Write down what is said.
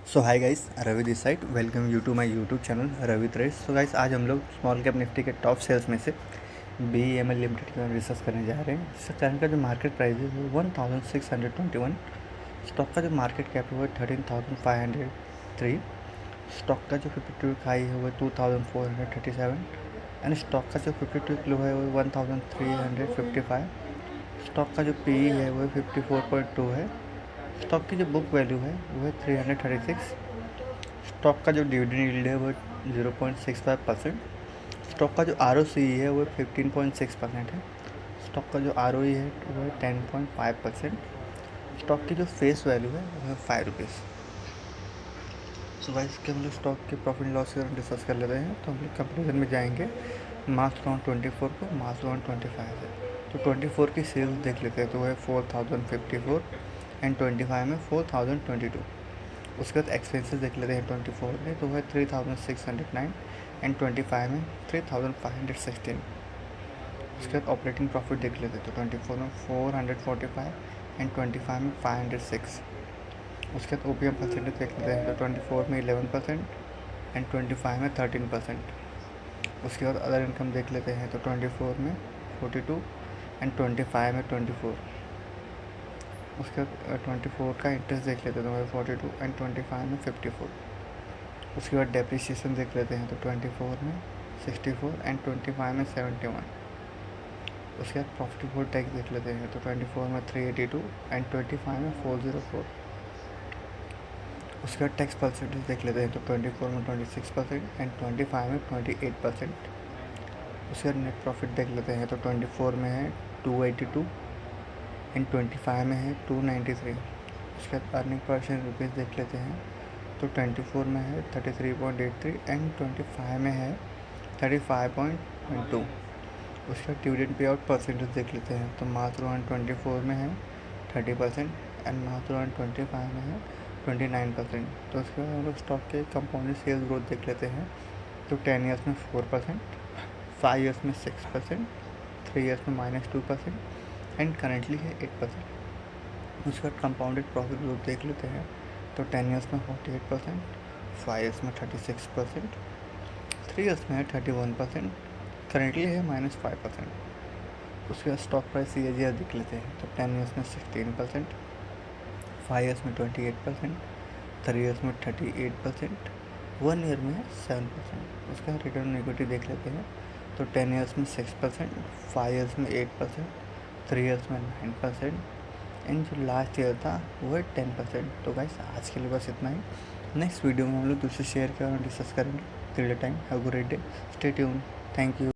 So hi guys, Ravi this side. Welcome you to my YouTube channel Ravi trade. So guys, आज हम लोग small cap Nifty के top sales में से BEML limited के बारे में डिस्कस करने जा रहे हैं। इसका करंट का जो मार्केट प्राइस है वो 1621। स्टॉक का जो मार्केट कैप है वो 13,503। स्टॉक का जो 52 हाई है वो 2,437 एंड स्टॉक का जो 52 लो है वो 1,355। स्टॉक का जो PE है वो 54.2 है। स्टॉक की जो बुक वैल्यू है वो है 336। स्टॉक का जो डिविडेंड यील्ड है वो 0.65%। स्टॉक का जो ROCE है वो 15.6% है। स्टॉक का जो ROE है वो है 10.5%। स्टॉक की जो फेस वैल्यू है वो है ₹5। सो गाइस, के हम लोग स्टॉक के प्रॉफिट लॉस के बारे में डिस्कस कर लेते हैं। तो हम लोग कंपेरिजन में जाएंगे मार्च 2024 को मार्च 2025 है। तो 24 की सेल्स देख लेते हैं, तो वो है 4054 एंड 25 में 4022। उसके बाद एक्सपेंसेस देख लेते हैं 24 में, तो वो है 3609 एंड 25 में 3516। उसके बाद ऑपरेटिंग प्रॉफिट देख लेते हैं, तो 24 में 445 एंड 25 में 506। उसके बाद OPM परसेंटेज देख लेते हैं, तो 24 में 11% एंड 25 में 13%। उसके बाद अदर इनकम देख लेते हैं, तो 24 में 42 एंड 25 में 24। उसके बाद 24 का इंटरेस्ट देख लेते हैं, तो 42 एंड 25 में 54। उसके बाद डेप्रिसिएशन देख लेते हैं, तो 24 में 64 एंड 25 में 71। उसके बाद प्रॉफिट बिफोर टैक्स देख लेते हैं, तो 24 में 382 एंड 25 में 404। उसके बाद टैक्स परसेंटेज देख लेते हैं, तो 24 में 26% एंड 25 में 28%। उसके बाद नेट प्रॉफिट देख लेते हैं, तो 24 में है 282 एंड 25 में है 293। उसके बाद अर्निंग पर शेयर रुपीज़ देख लेते हैं, तो 24 में है 33.83 एंड 25 में है 35.2। उसका डिविडेंड पे आउट परसेंटेज देख लेते हैं, तो मार्च 2024 में है 30% एंड मार्च 2025 में है 29%। तो उसके बाद हम लोग स्टॉक के कंपाउंडेड सेल्स ग्रोथ देख लेते हैं, तो 10 ईयर्स में 4%, 5 ईयर्स में 6%, 3 ईयर्स में -2% एंड करेंटली है 8%। उसके बाद कंपाउंडेड प्रॉफिट ग्रोथ देख लेते हैं, तो 10 ईयर्स में 48%, 5 ईयर्स में 36%, 3 ईयर्स में है 31%, करेंटली है -5%। उसके बाद स्टॉक प्राइस CAGR देख लेते हैं, तो 10 ईयर्स में 16%, 5 ईयर्स में 28%, 3 ईयर्स में 38%, 1 ईयर में है 7%। उसके बाद रिटर्न ऑन इक्विटी देख लेते हैं, तो 10 ईयर्स में 6%, 5 ईयर्स में 8%, 3 ईयर्स में 9% एंड जो लास्ट ईयर था वो है 10%। तो गाइस, आज के लिए बस इतना ही। नेक्स्ट वीडियो में हम लोग दूसरे शेयर के बारे में डिस्कस करेंगे। Till the time, have a great day, stay tuned, thank you.